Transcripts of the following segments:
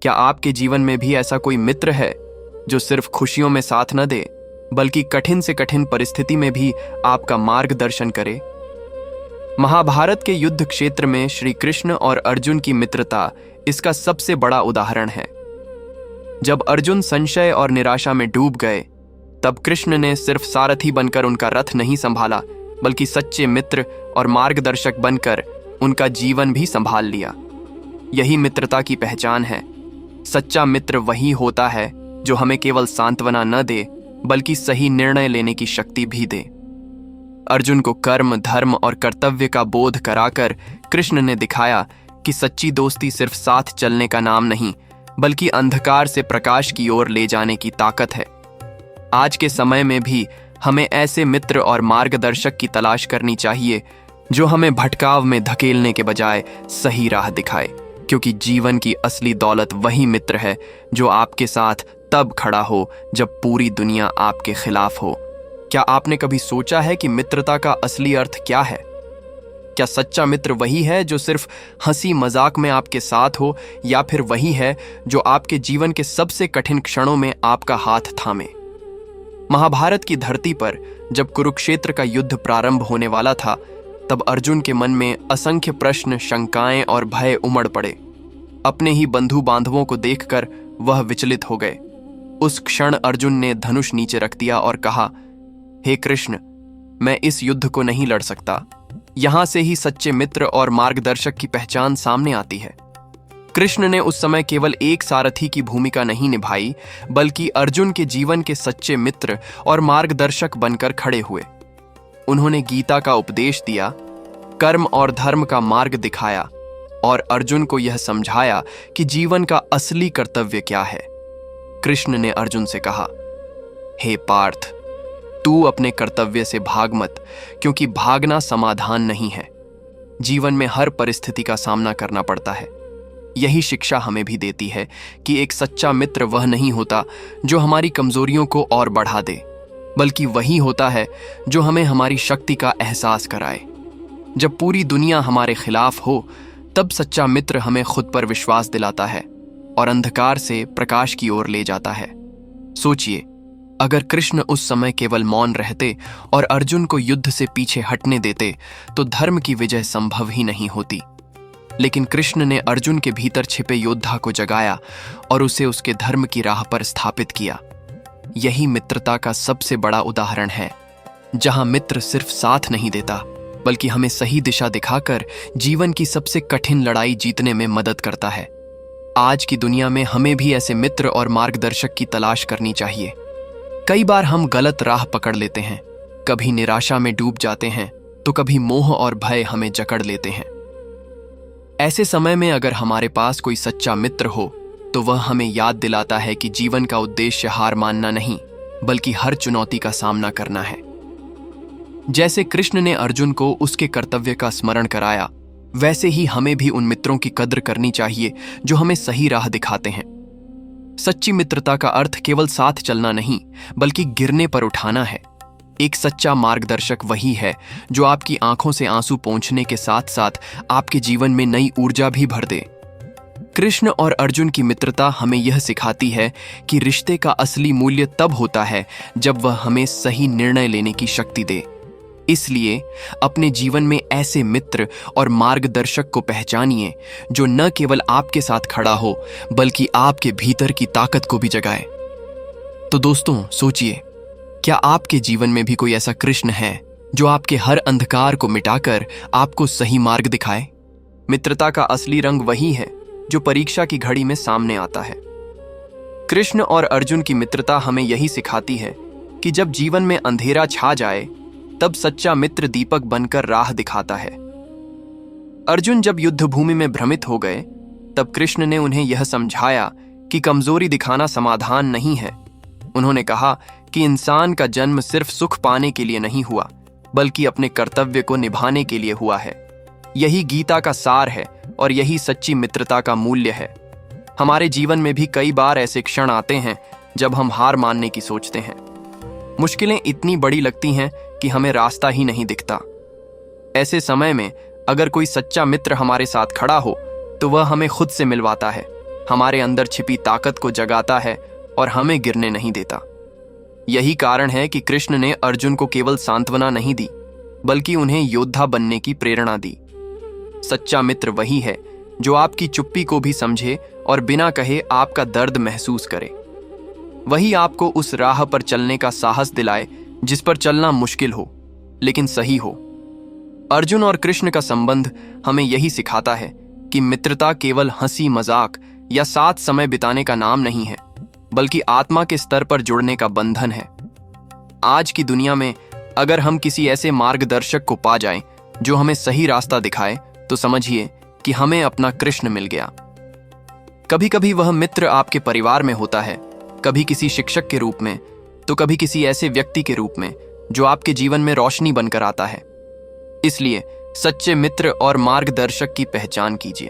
क्या आपके जीवन में भी ऐसा कोई मित्र है जो सिर्फ खुशियों में साथ न दे, बल्कि कठिन से कठिन परिस्थिति में भी आपका मार्गदर्शन करे? महाभारत के युद्ध क्षेत्र में श्री कृष्ण और अर्जुन की मित्रता इसका सबसे बड़ा उदाहरण है। जब अर्जुन संशय और निराशा में डूब गए, तब कृष्ण ने सिर्फ सारथी बनकर उनका रथ नहीं संभाला, बल्कि सच्चे मित्र और मार्गदर्शक बनकर उनका जीवन भी संभाल लिया। यही मित्रता की पहचान है। सच्चा मित्र वही होता है जो हमें केवल सांत्वना न दे, बल्कि सही निर्णय लेने की शक्ति भी दे। अर्जुन को कर्म, धर्म और कर्तव्य का बोध कराकर कृष्ण ने दिखाया कि सच्ची दोस्ती सिर्फ साथ चलने का नाम नहीं, बल्कि अंधकार से प्रकाश की ओर ले जाने की ताकत है। आज के समय में भी हमें ऐसे मित्र और मार्गदर्शक की तलाश करनी चाहिए जो हमें भटकाव में धकेलने के बजाय सही राह दिखाए, क्योंकि जीवन की असली दौलत वही मित्र है जो आपके साथ तब खड़ा हो जब पूरी दुनिया आपके खिलाफ हो। क्या आपने कभी सोचा है कि मित्रता का असली अर्थ क्या है? क्या सच्चा मित्र वही है जो सिर्फ हंसी मजाक में आपके साथ हो, या फिर वही है जो आपके जीवन के सबसे कठिन क्षणों में आपका हाथ थामे? महाभारत की धरती पर जब कुरुक्षेत्र का युद्ध प्रारंभ होने वाला था, तब अर्जुन के मन में असंख्य प्रश्न, शंकाएं और भय उमड़ पड़े। अपने ही बंधु बांधवों को देखकर वह विचलित हो गए। उस क्षण अर्जुन ने धनुष नीचे रख दिया और कहा, हे कृष्ण, मैं इस युद्ध को नहीं लड़ सकता। यहां से ही सच्चे मित्र और मार्गदर्शक की पहचान सामने आती है। कृष्ण ने उस समय केवल एक सारथी की भूमिका नहीं निभाई, बल्कि अर्जुन के जीवन के सच्चे मित्र और मार्गदर्शक बनकर खड़े हुए। उन्होंने गीता का उपदेश दिया, कर्म और धर्म का मार्ग दिखाया और अर्जुन को यह समझाया कि जीवन का असली कर्तव्य क्या है। कृष्ण ने अर्जुन से कहा, हे पार्थ, तू अपने कर्तव्य से भाग मत, क्योंकि भागना समाधान नहीं है। जीवन में हर परिस्थिति का सामना करना पड़ता है। यही शिक्षा हमें भी देती है कि एक सच्चा मित्र वह नहीं होता जो हमारी कमजोरियों को और बढ़ा दे, बल्कि वही होता है जो हमें हमारी शक्ति का एहसास कराए। जब पूरी दुनिया हमारे खिलाफ हो, तब सच्चा मित्र हमें खुद पर विश्वास दिलाता है और अंधकार से प्रकाश की ओर ले जाता है। सोचिए, अगर कृष्ण उस समय केवल मौन रहते और अर्जुन को युद्ध से पीछे हटने देते, तो धर्म की विजय संभव ही नहीं होती। लेकिन कृष्ण ने अर्जुन के भीतर छिपे योद्धा को जगाया और उसे उसके धर्म की राह पर स्थापित किया। यही मित्रता का सबसे बड़ा उदाहरण है, जहां मित्र सिर्फ साथ नहीं देता, बल्कि हमें सही दिशा दिखाकर जीवन की सबसे कठिन लड़ाई जीतने में मदद करता है। आज की दुनिया में हमें भी ऐसे मित्र और मार्गदर्शक की तलाश करनी चाहिए। कई बार हम गलत राह पकड़ लेते हैं, कभी निराशा में डूब जाते हैं, तो कभी मोह और भय हमें जकड़ लेते हैं। ऐसे समय में अगर हमारे पास कोई सच्चा मित्र हो, तो वह हमें याद दिलाता है कि जीवन का उद्देश्य हार मानना नहीं, बल्कि हर चुनौती का सामना करना है। जैसे कृष्ण ने अर्जुन को उसके कर्तव्य का स्मरण कराया, वैसे ही हमें भी उन मित्रों की कद्र करनी चाहिए जो हमें सही राह दिखाते हैं। सच्ची मित्रता का अर्थ केवल साथ चलना नहीं, बल्कि गिरने पर उठाना है। एक सच्चा मार्गदर्शक वही है जो आपकी आंखों से आंसू पोंछने के साथ साथ आपके जीवन में नई ऊर्जा भी भर दे। कृष्ण और अर्जुन की मित्रता हमें यह सिखाती है कि रिश्ते का असली मूल्य तब होता है जब वह हमें सही निर्णय लेने की शक्ति दे। इसलिए अपने जीवन में ऐसे मित्र और मार्गदर्शक को पहचानिए जो न केवल आपके साथ खड़ा हो, बल्कि आपके भीतर की ताकत को भी जगाए। तो दोस्तों, सोचिए, क्या आपके जीवन में भी कोई ऐसा कृष्ण है जो आपके हर अंधकार को मिटाकर आपको सही मार्ग दिखाए? मित्रता का असली रंग वही है जो परीक्षा की घड़ी में सामने आता है। कृष्ण और अर्जुन की मित्रता हमें यही सिखाती है कि जब जीवन में अंधेरा छा जाए, तब सच्चा मित्र दीपक बनकर राह दिखाता है। अर्जुन जब युद्ध भूमि में भ्रमित हो गए, तब कृष्ण ने उन्हें यह समझाया कि कमजोरी दिखाना समाधान नहीं है। उन्होंने कहा कि इंसान का जन्म सिर्फ सुख पाने के लिए नहीं हुआ, बल्कि अपने कर्तव्य को निभाने के लिए हुआ है। यही गीता का सार है और यही सच्ची मित्रता का मूल्य है। हमारे जीवन में भी कई बार ऐसे क्षण आते हैं जब हम हार मानने की सोचते हैं। मुश्किलें इतनी बड़ी लगती हैं कि हमें रास्ता ही नहीं दिखता। ऐसे समय में अगर कोई सच्चा मित्र हमारे साथ खड़ा हो, तो वह हमें खुद से मिलवाता है, हमारे अंदर छिपी ताकत को जगाता है और हमें गिरने नहीं देता। यही कारण है कि कृष्ण ने अर्जुन को केवल सांत्वना नहीं दी, बल्कि उन्हें योद्धा बनने की प्रेरणा दी। सच्चा मित्र वही है जो आपकी चुप्पी को भी समझे और बिना कहे आपका दर्द महसूस करे। वही आपको उस राह पर चलने का साहस दिलाए जिस पर चलना मुश्किल हो, लेकिन सही हो। अर्जुन और कृष्ण का संबंध हमें यही सिखाता है कि मित्रता केवल हंसी मजाक या साथ समय बिताने का नाम नहीं है, बल्कि आत्मा के स्तर पर जुड़ने का बंधन है। आज की दुनिया में अगर हम किसी ऐसे मार्गदर्शक को पा जाएं जो हमें सही रास्ता दिखाए, तो समझिए कि हमें अपना कृष्ण मिल गया। कभी कभी वह मित्र आपके परिवार में होता है, कभी किसी शिक्षक के रूप में, तो कभी किसी ऐसे व्यक्ति के रूप में जो आपके जीवन में रोशनी बनकर आता है। इसलिए सच्चे मित्र और मार्गदर्शक की पहचान कीजिए।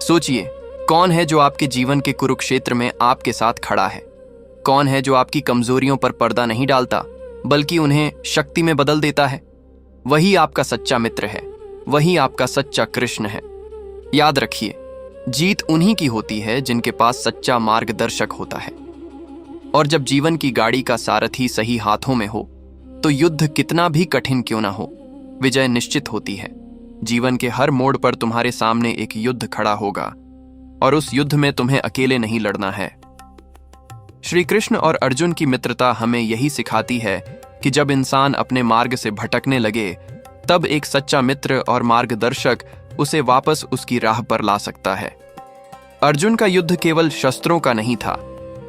सोचिए, कौन है जो आपके जीवन के कुरुक्षेत्र में आपके साथ खड़ा है? कौन है जो आपकी कमजोरियों पर पर्दा नहीं डालता, बल्कि उन्हें शक्ति में बदल देता है? वही आपका सच्चा मित्र है, वही आपका सच्चा कृष्ण है। याद रखिए, जीत उन्हीं की होती है जिनके पास सच्चा मार्गदर्शक होता है। और जब जीवन की गाड़ी का सारथी सही हाथों में हो, तो युद्ध कितना भी कठिन क्यों ना हो, विजय निश्चित होती है। जीवन के हर मोड़ पर तुम्हारे सामने एक युद्ध खड़ा होगा, और उस युद्ध में तुम्हें अकेले नहीं लड़ना है। श्री कृष्ण और अर्जुन की मित्रता हमें यही सिखाती है कि जब इंसान अपने मार्ग से भटकने लगे, तब एक सच्चा मित्र और मार्गदर्शक उसे वापस उसकी राह पर ला सकता है। अर्जुन का युद्ध केवल शस्त्रों का नहीं था,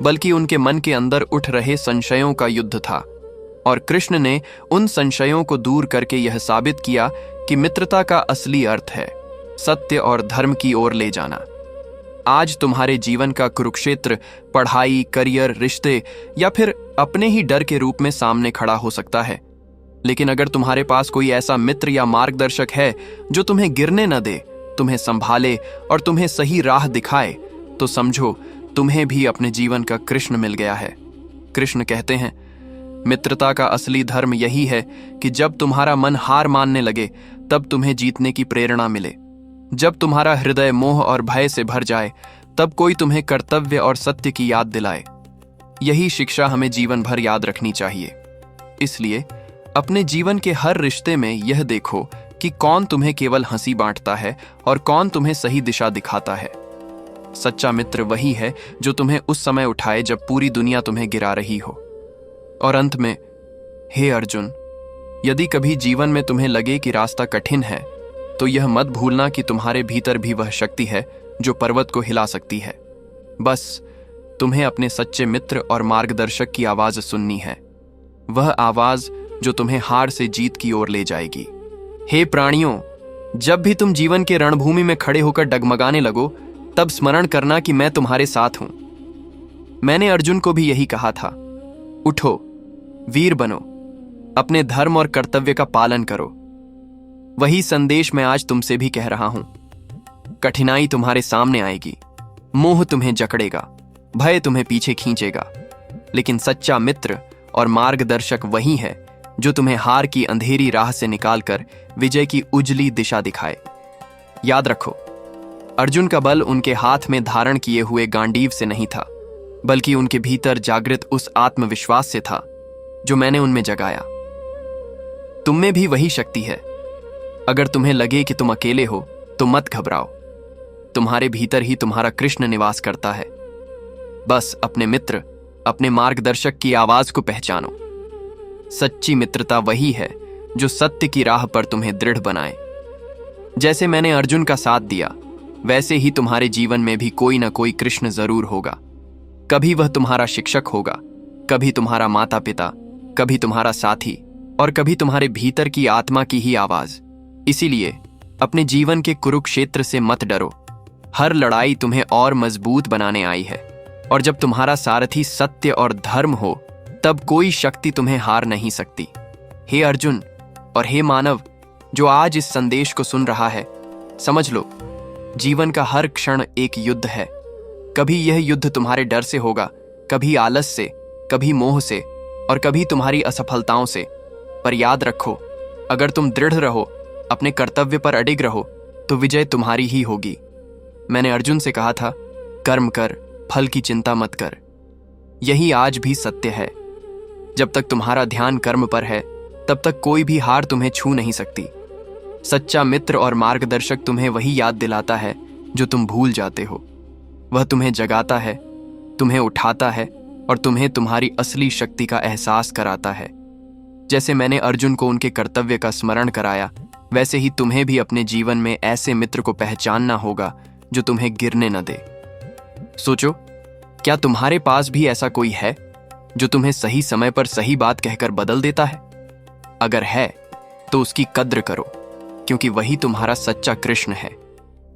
बल्कि उनके मन के अंदर उठ रहे संशयों का युद्ध था, और कृष्ण ने उन संशयों को दूर करके यह साबित किया कि मित्रता का असली अर्थ है सत्य और धर्म की ओर ले जाना। आज तुम्हारे जीवन का कुरुक्षेत्र पढ़ाई, करियर, रिश्ते या फिर अपने ही डर के रूप में सामने खड़ा हो सकता है, लेकिन अगर तुम्हारे पास कोई ऐसा मित्र या मार्गदर्शक है जो तुम्हें गिरने न दे, तुम्हें संभाले और तुम्हें सही राह दिखाए, तो समझो तुम्हें भी अपने जीवन का कृष्ण मिल गया है। कृष्ण कहते हैं, मित्रता का असली धर्म यही है कि जब तुम्हारा मन हार मानने लगे, तब तुम्हें जीतने की प्रेरणा मिले। जब तुम्हारा हृदय मोह और भय से भर जाए, तब कोई तुम्हें कर्तव्य और सत्य की याद दिलाए। यही शिक्षा हमें जीवन भर याद रखनी चाहिए। इसलिए अपने जीवन के हर रिश्ते में यह देखो कि कौन तुम्हें केवल हंसी बांटता है और कौन तुम्हें सही दिशा दिखाता है। सच्चा मित्र वही है जो तुम्हें उस समय उठाए जब पूरी दुनिया तुम्हें गिरा रही हो। और अंत में, हे अर्जुन, यदि कभी जीवन में तुम्हें लगे कि रास्ता कठिन है, तो यह मत भूलना कि तुम्हारे भीतर भी वह शक्ति है जो पर्वत को हिला सकती है। बस तुम्हें अपने सच्चे मित्र और मार्गदर्शक की आवाज सुननी है, वह आवाज जो तुम्हें हार से जीत की ओर ले जाएगी। हे प्राणियों, जब भी तुम जीवन के रणभूमि में खड़े होकर डगमगाने लगो, तब स्मरण करना कि मैं तुम्हारे साथ हूं। मैंने अर्जुन को भी यही कहा था, उठो, वीर बनो, अपने धर्म और कर्तव्य का पालन करो। वही संदेश मैं आज तुमसे भी कह रहा हूं। कठिनाई तुम्हारे सामने आएगी, मोह तुम्हें जकड़ेगा, भय तुम्हें पीछे खींचेगा, लेकिन सच्चा मित्र और मार्गदर्शक वही है जो तुम्हें हार की अंधेरी राह से निकालकर विजय की उजली दिशा दिखाए। याद रखो, अर्जुन का बल उनके हाथ में धारण किए हुए गांडीव से नहीं था, बल्कि उनके भीतर जागृत उस आत्मविश्वास से था जो मैंने उनमें जगाया। तुम में भी वही शक्ति है। अगर तुम्हें लगे कि तुम अकेले हो, तो मत घबराओ, तुम्हारे भीतर ही तुम्हारा कृष्ण निवास करता है। बस अपने मित्र, अपने मार्गदर्शक की आवाज को पहचानो। सच्ची मित्रता वही है जो सत्य की राह पर तुम्हें दृढ़ बनाए। जैसे मैंने अर्जुन का साथ दिया, वैसे ही तुम्हारे जीवन में भी कोई ना कोई कृष्ण जरूर होगा। कभी वह तुम्हारा शिक्षक होगा, कभी तुम्हारा माता पिता, कभी तुम्हारा साथी, और कभी तुम्हारे भीतर की आत्मा की ही आवाज। इसीलिए अपने जीवन के कुरुक्षेत्र से मत डरो। हर लड़ाई तुम्हें और मजबूत बनाने आई है, और जब तुम्हारा सारथी सत्य और धर्म हो, तब कोई शक्ति तुम्हें हार नहीं सकती। हे अर्जुन और हे मानव जो आज इस संदेश को सुन रहा है, समझ लो, जीवन का हर क्षण एक युद्ध है। कभी यह युद्ध तुम्हारे डर से होगा, कभी आलस से, कभी मोह से, और कभी तुम्हारी असफलताओं से। पर याद रखो, अगर तुम दृढ़ रहो, अपने कर्तव्य पर अडिग रहो, तो विजय तुम्हारी ही होगी। मैंने अर्जुन से कहा था, कर्म कर, फल की चिंता मत कर। यही आज भी सत्य है। जब तक तुम्हारा ध्यान कर्म पर है, तब तक कोई भी हार तुम्हें छू नहीं सकती। सच्चा मित्र और मार्गदर्शक तुम्हें वही याद दिलाता है जो तुम भूल जाते हो। वह तुम्हें जगाता है, तुम्हें उठाता है और तुम्हें तुम्हारी असली शक्ति का एहसास कराता है। जैसे मैंने अर्जुन को उनके कर्तव्य का स्मरण कराया, वैसे ही तुम्हें भी अपने जीवन में ऐसे मित्र को पहचानना होगा जो तुम्हें गिरने न दे। सोचो, क्या तुम्हारे पास भी ऐसा कोई है जो तुम्हें सही समय पर सही बात कहकर बदल देता है? अगर है तो उसकी कद्र करो, क्योंकि वही तुम्हारा सच्चा कृष्ण है।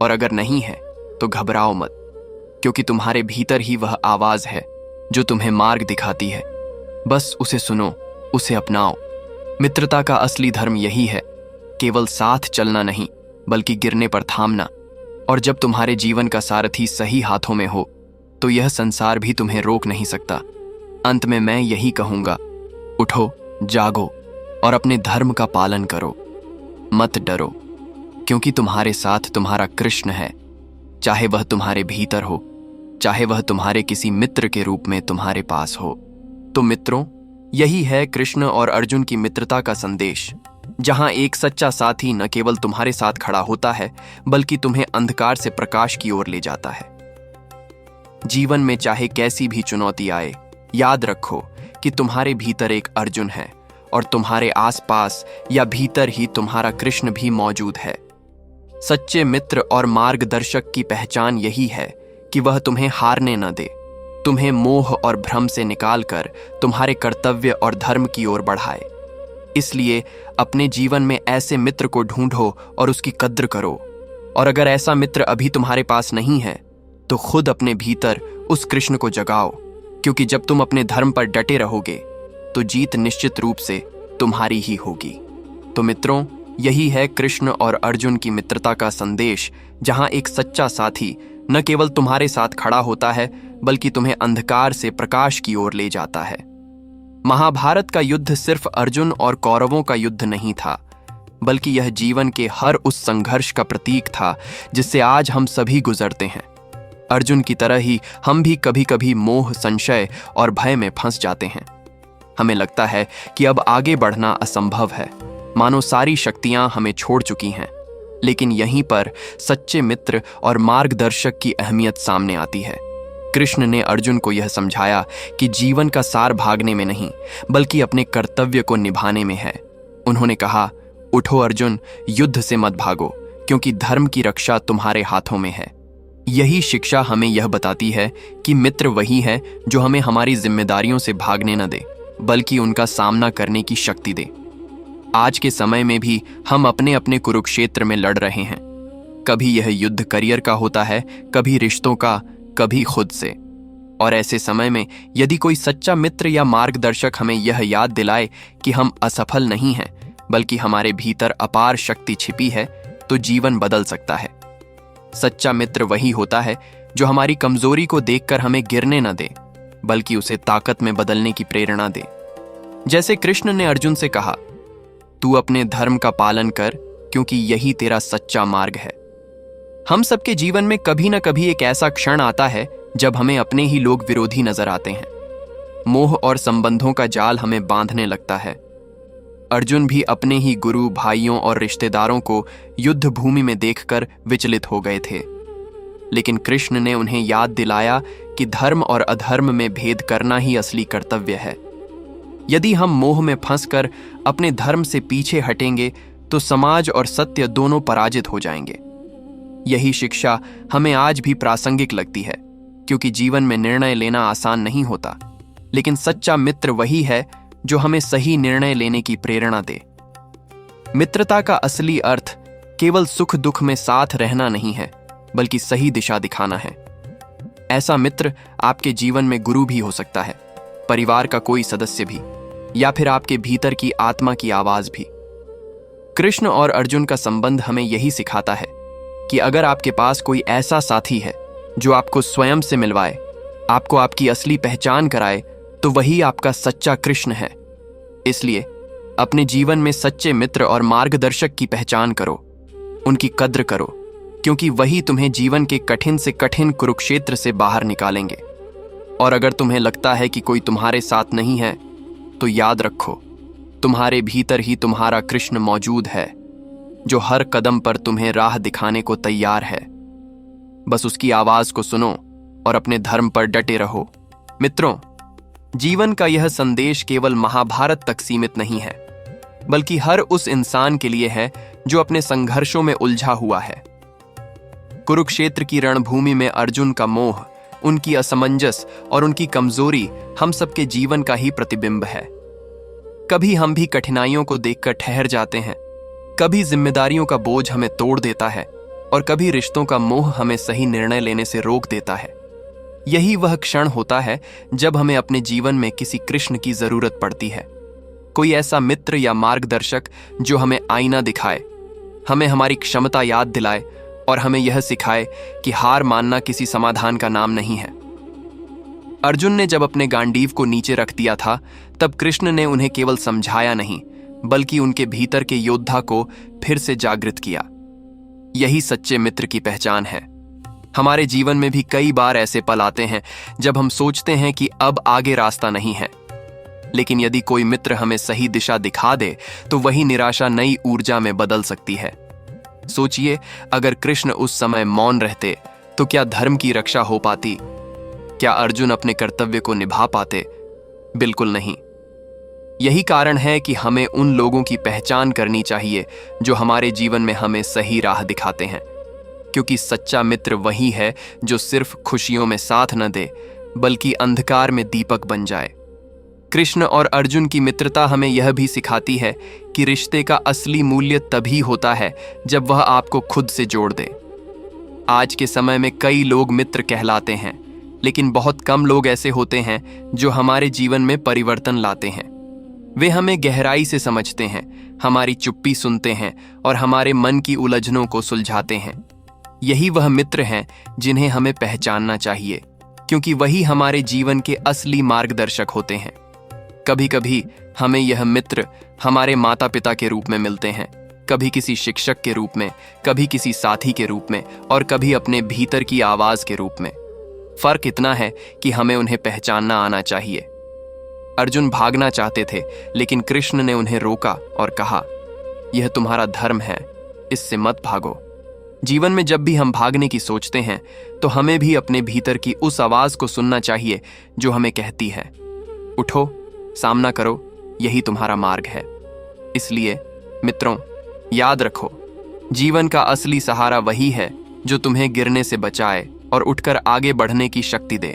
और अगर नहीं है तो घबराओ मत, क्योंकि तुम्हारे भीतर ही वह आवाज है जो तुम्हें मार्ग दिखाती है। बस उसे सुनो, उसे अपनाओ। मित्रता का असली धर्म यही है, केवल साथ चलना नहीं, बल्कि गिरने पर थामना। और जब तुम्हारे जीवन का सारथी सही हाथों में हो, तो यह संसार भी तुम्हें रोक नहीं सकता। अंत में मैं यही कहूंगा, उठो, जागो और अपने धर्म का पालन करो। मत डरो, क्योंकि तुम्हारे साथ तुम्हारा कृष्ण है। चाहे वह तुम्हारे भीतर हो, चाहे वह तुम्हारे किसी मित्र के रूप में तुम्हारे पास हो। तो मित्रों, यही है कृष्ण और अर्जुन की मित्रता का संदेश, जहां एक सच्चा साथी न केवल तुम्हारे साथ खड़ा होता है, बल्कि तुम्हें अंधकार से प्रकाश की ओर ले जाता है। जीवन में चाहे कैसी भी चुनौती आए, याद रखो कि तुम्हारे भीतर एक अर्जुन है और तुम्हारे आसपास या भीतर ही तुम्हारा कृष्ण भी मौजूद है। सच्चे मित्र और मार्गदर्शक की पहचान यही है कि वह तुम्हें हारने न दे, तुम्हें मोह और भ्रम से निकालकर तुम्हारे कर्तव्य और धर्म की ओर बढ़ाए। इसलिए अपने जीवन में ऐसे मित्र को ढूंढो और उसकी कद्र करो। और अगर ऐसा मित्र अभी तुम्हारे पास नहीं है, तो खुद अपने भीतर उस कृष्ण को जगाओ, क्योंकि जब तुम अपने धर्म पर डटे रहोगे, तो जीत निश्चित रूप से तुम्हारी ही होगी। तो मित्रों, यही है कृष्ण और अर्जुन की मित्रता का संदेश, जहां एक सच्चा साथी न केवल तुम्हारे साथ खड़ा होता है, बल्कि तुम्हें अंधकार से प्रकाश की ओर ले जाता है। महाभारत का युद्ध सिर्फ अर्जुन और कौरवों का युद्ध नहीं था, बल्कि यह जीवन के हर उस संघर्ष का प्रतीक था जिससे आज हम सभी गुजरते हैं। अर्जुन की तरह ही हम भी कभी कभी मोह, संशय और भय में फंस जाते हैं। हमें लगता है कि अब आगे बढ़ना असंभव है, मानो सारी शक्तियां हमें छोड़ चुकी हैं। लेकिन यहीं पर सच्चे मित्र और मार्गदर्शक की अहमियत सामने आती है। कृष्ण ने अर्जुन को यह समझाया कि जीवन का सार भागने में नहीं, बल्कि अपने कर्तव्य को निभाने में है। उन्होंने कहा, उठो अर्जुन, युद्ध से मत भागो, क्योंकि धर्म की रक्षा तुम्हारे हाथों में है। यही शिक्षा हमें यह बताती है कि मित्र वही है जो हमें हमारी जिम्मेदारियों से भागने न दे, बल्कि उनका सामना करने की शक्ति दे। आज के समय में भी हम अपने अपने कुरुक्षेत्र में लड़ रहे हैं। कभी यह युद्ध करियर का होता है, कभी रिश्तों का, कभी खुद से। और ऐसे समय में यदि कोई सच्चा मित्र या मार्गदर्शक हमें यह याद दिलाए कि हम असफल नहीं हैं, बल्कि हमारे भीतर अपार शक्ति छिपी है, तो जीवन बदल सकता है। सच्चा मित्र वही होता है जो हमारी कमजोरी को देखकर हमें गिरने न दे, बल्कि उसे ताकत में बदलने की प्रेरणा दे। जैसे कृष्ण ने अर्जुन से कहा, तू अपने धर्म का पालन कर, क्योंकि यही तेरा सच्चा मार्ग है। हम सबके जीवन में कभी न कभी एक ऐसा क्षण आता है जब हमें अपने ही लोग विरोधी नजर आते हैं। मोह और संबंधों का जाल हमें बांधने लगता है। अर्जुन भी अपने ही गुरु, भाइयों और रिश्तेदारों को युद्ध भूमि में देखकर विचलित हो गए थे। लेकिन कृष्ण ने उन्हें याद दिलाया कि धर्म और अधर्म में भेद करना ही असली कर्तव्य है। यदि हम मोह में फंसकर अपने धर्म से पीछे हटेंगे, तो समाज और सत्य दोनों पराजित हो जाएंगे। यही शिक्षा हमें आज भी प्रासंगिक लगती है, क्योंकि जीवन में निर्णय लेना आसान नहीं होता, लेकिन सच्चा मित्र वही है जो हमें सही निर्णय लेने की प्रेरणा दे। मित्रता का असली अर्थ केवल सुख दुख में साथ रहना नहीं है, बल्कि सही दिशा दिखाना है। ऐसा मित्र आपके जीवन में गुरु भी हो सकता है, परिवार का कोई सदस्य भी, या फिर आपके भीतर की आत्मा की आवाज भी। कृष्ण और अर्जुन का संबंध हमें यही सिखाता है कि अगर आपके पास कोई ऐसा साथी है जो आपको स्वयं से मिलवाए, आपको आपकी असली पहचान कराए, तो वही आपका सच्चा कृष्ण है। इसलिए अपने जीवन में सच्चे मित्र और मार्गदर्शक की पहचान करो, उनकी कद्र करो क्योंकि वही तुम्हें जीवन के कठिन से कठिन कुरुक्षेत्र से बाहर निकालेंगे। और अगर तुम्हें लगता है कि कोई तुम्हारे साथ नहीं है, तो याद रखो, तुम्हारे भीतर ही तुम्हारा कृष्ण मौजूद है, जो हर कदम पर तुम्हें राह दिखाने को तैयार है। बस उसकी आवाज को सुनो और अपने धर्म पर डटे रहो। मित्रों, जीवन का यह संदेश केवल महाभारत तक सीमित नहीं है, बल्कि हर उस इंसान के लिए है जो अपने संघर्षों में उलझा हुआ है। कुरुक्षेत्र की रणभूमि में अर्जुन का मोह, उनकी असमंजस और उनकी कमजोरी हम सबके जीवन का ही प्रतिबिंब है। कभी हम भी कठिनाइयों को देखकर ठहर जाते हैं, कभी जिम्मेदारियों का बोझ हमें तोड़ देता है, और कभी रिश्तों का मोह हमें सही निर्णय लेने से रोक देता है। यही वह क्षण होता है जब हमें अपने जीवन में किसी कृष्ण की जरूरत पड़ती है। कोई ऐसा मित्र या मार्गदर्शक जो हमें आईना दिखाए, हमें हमारी क्षमता याद दिलाए और हमें यह सिखाए कि हार मानना किसी समाधान का नाम नहीं है। अर्जुन ने जब अपने गांडीव को नीचे रख दिया था, तब कृष्ण ने उन्हें केवल समझाया नहीं, बल्कि उनके भीतर के योद्धा को फिर से जागृत किया। यही सच्चे मित्र की पहचान है। हमारे जीवन में भी कई बार ऐसे पल आते हैं जब हम सोचते हैं कि अब आगे रास्ता नहीं है, लेकिन यदि कोई मित्र हमें सही दिशा दिखा दे तो वही निराशा नई ऊर्जा में बदल सकती है। सोचिए, अगर कृष्ण उस समय मौन रहते तो क्या धर्म की रक्षा हो पाती? क्या अर्जुन अपने कर्तव्य को निभा पाते? बिल्कुल नहीं। यही कारण है कि हमें उन लोगों की पहचान करनी चाहिए जो हमारे जीवन में हमें सही राह दिखाते हैं, क्योंकि सच्चा मित्र वही है जो सिर्फ खुशियों में साथ न दे, बल्कि अंधकार में दीपक बन जाए। कृष्ण और अर्जुन की मित्रता हमें यह भी सिखाती है कि रिश्ते का असली मूल्य तभी होता है जब वह आपको खुद से जोड़ दे। आज के समय में कई लोग मित्र कहलाते हैं, लेकिन बहुत कम लोग ऐसे होते हैं जो हमारे जीवन में परिवर्तन लाते हैं। वे हमें गहराई से समझते हैं, हमारी चुप्पी सुनते हैं और हमारे मन की उलझनों को सुलझाते हैं। यही वह मित्र हैं जिन्हें हमें पहचानना चाहिए, क्योंकि वही हमारे जीवन के असली मार्गदर्शक होते हैं। कभी कभी हमें यह मित्र हमारे माता पिता के रूप में मिलते हैं, कभी किसी शिक्षक के रूप में, कभी किसी साथी के रूप में, और कभी अपने भीतर की आवाज के रूप में। फर्क इतना है कि हमें उन्हें पहचानना आना चाहिए। अर्जुन भागना चाहते थे, लेकिन कृष्ण ने उन्हें रोका और कहा, यह तुम्हारा धर्म है, इससे मत भागो। जीवन में जब भी हम भागने की सोचते हैं, तो हमें भी अपने भीतर की उस आवाज को सुनना चाहिए जो हमें कहती है, उठो, सामना करो, यही तुम्हारा मार्ग है। इसलिए मित्रों, याद रखो, जीवन का असली सहारा वही है जो तुम्हें गिरने से बचाए और उठकर आगे बढ़ने की शक्ति दे।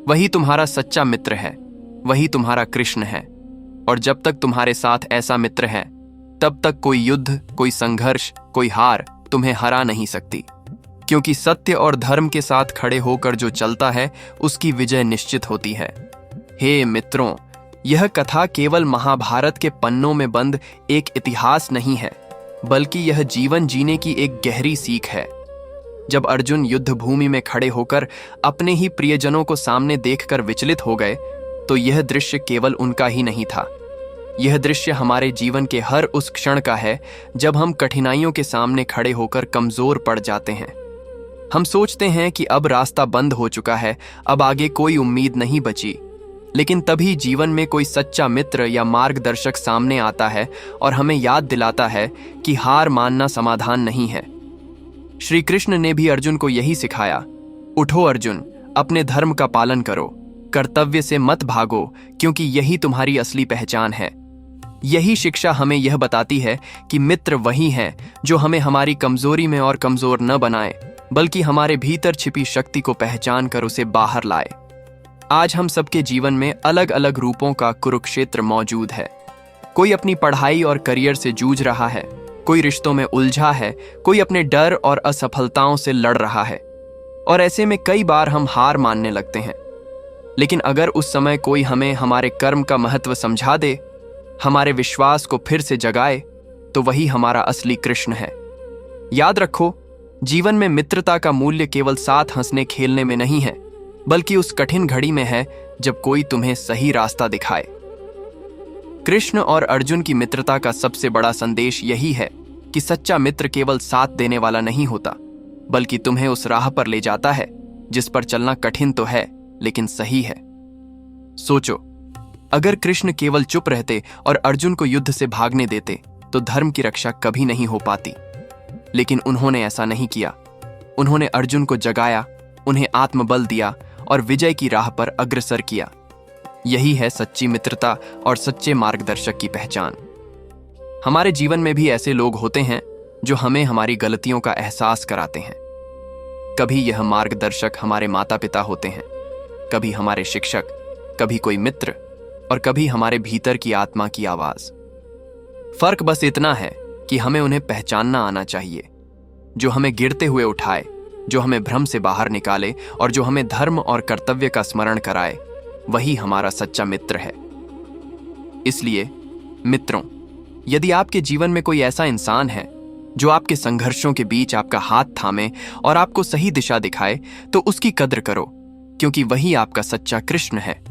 वही तुम्हारा सच्चा मित्र है, वही तुम्हारा कृष्ण है। और जब तक तुम्हारे साथ ऐसा मित्र है, तब तक कोई युद्ध, कोई संघर्ष, कोई हार तुम्हें हरा नहीं सकती, क्योंकि सत्य और धर्म के साथ खड़े होकर जो चलता है, उसकी विजय निश्चित होती है। हे मित्रों, यह कथा केवल महाभारत के पन्नों में बंद एक इतिहास नहीं है, बल्कि यह जीवन जीने की एक गहरी सीख है। जब अर्जुन युद्ध भूमि में खड़े होकर अपने ही प्रियजनों को सामने देखकर विचलित हो गए, तो यह दृश्य केवल उनका ही नहीं था। यह दृश्य हमारे जीवन के हर उस क्षण का है जब हम कठिनाइयों के सामने खड़े होकर कमजोर पड़ जाते हैं। हम सोचते हैं कि अब रास्ता बंद हो चुका है, अब आगे कोई उम्मीद नहीं बची। लेकिन तभी जीवन में कोई सच्चा मित्र या मार्गदर्शक सामने आता है और हमें याद दिलाता है कि हार मानना समाधान नहीं है। श्री कृष्ण ने भी अर्जुन को यही सिखाया, उठो अर्जुन, अपने धर्म का पालन करो, कर्तव्य से मत भागो, क्योंकि यही तुम्हारी असली पहचान है। यही शिक्षा हमें यह बताती है कि मित्र वही हैं जो हमें हमारी कमजोरी में और कमजोर न बनाए, बल्कि हमारे भीतर छिपी शक्ति को पहचान कर उसे बाहर लाए। आज हम सबके जीवन में अलग अलग रूपों का कुरुक्षेत्र मौजूद है। कोई अपनी पढ़ाई और करियर से जूझ रहा है, कोई रिश्तों में उलझा है, कोई अपने डर और असफलताओं से लड़ रहा है, और ऐसे में कई बार हम हार मानने लगते हैं। लेकिन अगर उस समय कोई हमें हमारे कर्म का महत्व समझा दे, हमारे विश्वास को फिर से जगाए, तो वही हमारा असली कृष्ण है। याद रखो, जीवन में मित्रता का मूल्य केवल साथ हंसने खेलने में नहीं है, बल्कि उस कठिन घड़ी में है जब कोई तुम्हें सही रास्ता दिखाए। कृष्ण और अर्जुन की मित्रता का सबसे बड़ा संदेश यही है कि सच्चा मित्र केवल साथ देने वाला नहीं होता, बल्कि तुम्हें उस राह पर ले जाता है जिस पर चलना कठिन तो है लेकिन सही है। सोचो, अगर कृष्ण केवल चुप रहते और अर्जुन को युद्ध से भागने देते तो धर्म की रक्षा कभी नहीं हो पाती। लेकिन उन्होंने ऐसा नहीं किया। उन्होंने अर्जुन को जगाया, उन्हें आत्मबल दिया और विजय की राह पर अग्रसर किया। यही है सच्ची मित्रता और सच्चे मार्गदर्शक की पहचान। हमारे जीवन में भी ऐसे लोग होते हैं जो हमें हमारी गलतियों का एहसास कराते हैं। कभी यह मार्गदर्शक हमारे माता पिता होते हैं, कभी हमारे शिक्षक, कभी कोई मित्र और कभी हमारे भीतर की आत्मा की आवाज। फर्क बस इतना है कि हमें उन्हें पहचानना आना चाहिए। जो हमें गिरते हुए उठाए, जो हमें भ्रम से बाहर निकाले और जो हमें धर्म और कर्तव्य का स्मरण कराए, वही हमारा सच्चा मित्र है। इसलिए मित्रों, यदि आपके जीवन में कोई ऐसा इंसान है जो आपके संघर्षों के बीच आपका हाथ थामे और आपको सही दिशा दिखाए, तो उसकी कद्र करो, क्योंकि वही आपका सच्चा कृष्ण है।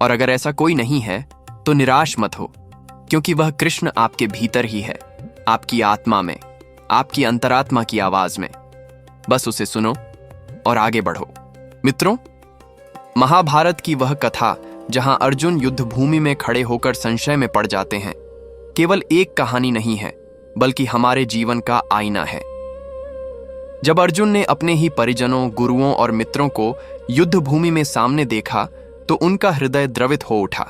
और अगर ऐसा कोई नहीं है तो निराश मत हो, क्योंकि वह कृष्ण आपके भीतर ही है, आपकी आत्मा में, आपकी अंतरात्मा की आवाज में। बस उसे सुनो और आगे बढ़ो। मित्रों, महाभारत की वह कथा जहां अर्जुन युद्ध भूमि में खड़े होकर संशय में पड़ जाते हैं, केवल एक कहानी नहीं है, बल्कि हमारे जीवन का आईना है। जब अर्जुन ने अपने ही परिजनों, गुरुओं और मित्रों को युद्ध भूमि में सामने देखा तो उनका हृदय द्रवित हो उठा।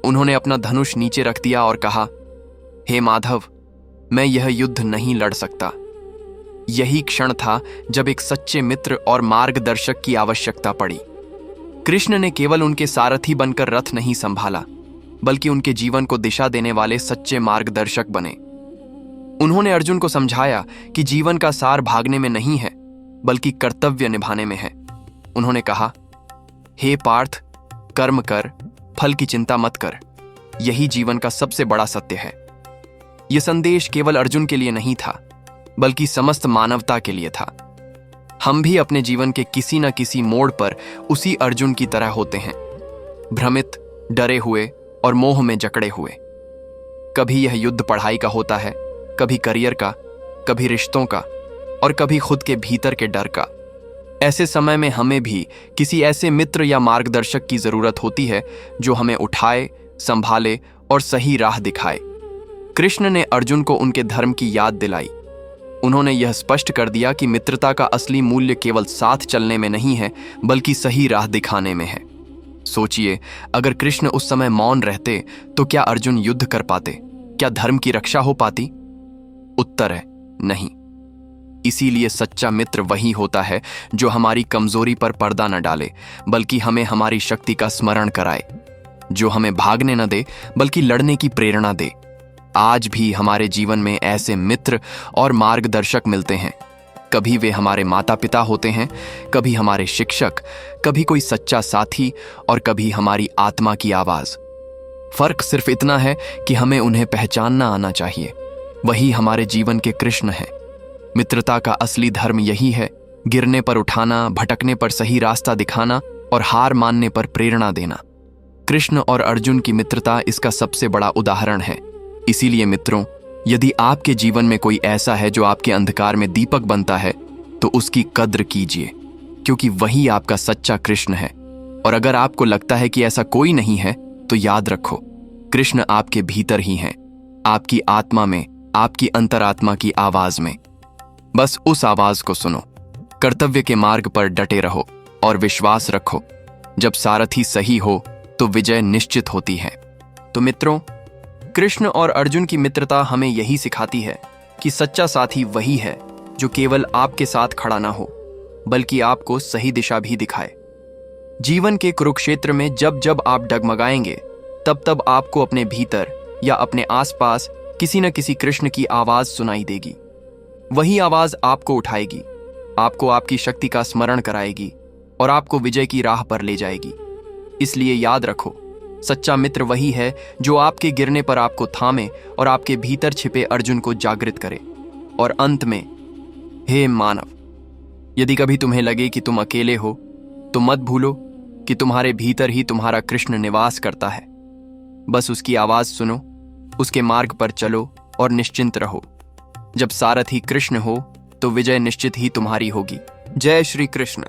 उन्होंने अपना धनुष नीचे रख दिया और कहा, हे माधव, मैं यह युद्ध नहीं लड़ सकता। यही क्षण था जब एक सच्चे मित्र और मार्गदर्शक की आवश्यकता पड़ी। कृष्ण ने केवल उनके सारथी बनकर रथ नहीं संभाला, बल्कि उनके जीवन को दिशा देने वाले सच्चे मार्गदर्शक बने। उन्होंने अर्जुन को समझाया कि जीवन का सार भागने में नहीं है, बल्कि कर्तव्य निभाने में है। उन्होंने कहा, हे पार्थ, कर्म कर, फल की चिंता मत कर। यही जीवन का सबसे बड़ा सत्य है। यह संदेश केवल अर्जुन के लिए नहीं था, बल्कि समस्त मानवता के लिए था। हम भी अपने जीवन के किसी न किसी मोड़ पर उसी अर्जुन की तरह होते हैं, भ्रमित, डरे हुए और मोह में जकड़े हुए। कभी यह युद्ध पढ़ाई का होता है, कभी करियर का, कभी रिश्तों का और कभी खुद के भीतर के डर का। ऐसे समय में हमें भी किसी ऐसे मित्र या मार्गदर्शक की जरूरत होती है जो हमें उठाए, संभाले और सही राह दिखाए। कृष्ण ने अर्जुन को उनके धर्म की याद दिलाई। उन्होंने यह स्पष्ट कर दिया कि मित्रता का असली मूल्य केवल साथ चलने में नहीं है, बल्कि सही राह दिखाने में है। सोचिए, अगर कृष्ण उस समय मौन रहते तो क्या अर्जुन युद्ध कर पाते? क्या धर्म की रक्षा हो पाती? उत्तर है नहीं। इसीलिए सच्चा मित्र वही होता है जो हमारी कमजोरी पर पर्दा न डाले, बल्कि हमें हमारी शक्ति का स्मरण कराए, जो हमें भागने न दे बल्कि लड़ने की प्रेरणा दे। आज भी हमारे जीवन में ऐसे मित्र और मार्गदर्शक मिलते हैं। कभी वे हमारे माता पिता होते हैं, कभी हमारे शिक्षक, कभी कोई सच्चा साथी और कभी हमारी आत्मा की आवाज। फर्क सिर्फ इतना है कि हमें उन्हें पहचानना आना चाहिए। वही हमारे जीवन के कृष्ण हैं। मित्रता का असली धर्म यही है, गिरने पर उठाना, भटकने पर सही रास्ता दिखाना और हार मानने पर प्रेरणा देना। कृष्ण और अर्जुन की मित्रता इसका सबसे बड़ा उदाहरण है। इसीलिए मित्रों, यदि आपके जीवन में कोई ऐसा है जो आपके अंधकार में दीपक बनता है, तो उसकी कद्र कीजिए, क्योंकि वही आपका सच्चा कृष्ण है। और अगर आपको लगता है कि ऐसा कोई नहीं है, तो याद रखो, कृष्ण आपके भीतर ही हैं, आपकी आत्मा में, आपकी अंतरात्मा की आवाज में। बस उस आवाज को सुनो। कर्तव्य के मार्ग पर डटे रहो और विश्वास रखो। जब सारथी सही हो तो विजय निश्चित होती है। तो मित्रों, कृष्ण और अर्जुन की मित्रता हमें यही सिखाती है कि सच्चा साथी वही है जो केवल आपके साथ खड़ा ना हो, बल्कि आपको सही दिशा भी दिखाए। जीवन के कुरुक्षेत्र में जब जब आप डगमगाएंगे, तब तब आपको अपने भीतर या अपने आसपास किसी न किसी कृष्ण की आवाज सुनाई देगी। वही आवाज आपको उठाएगी, आपको आपकी शक्ति का स्मरण कराएगी और आपको विजय की राह पर ले जाएगी। इसलिए याद रखो, सच्चा मित्र वही है जो आपके गिरने पर आपको थामे और आपके भीतर छिपे अर्जुन को जागृत करे। और अंत में, हे मानव, यदि कभी तुम्हें लगे कि तुम अकेले हो, तो मत भूलो कि तुम्हारे भीतर ही तुम्हारा कृष्ण निवास करता है। बस उसकी आवाज सुनो, उसके मार्ग पर चलो और निश्चिंत रहो। जब सारथी कृष्ण हो, तो विजय निश्चित ही तुम्हारी होगी। जय श्री कृष्ण।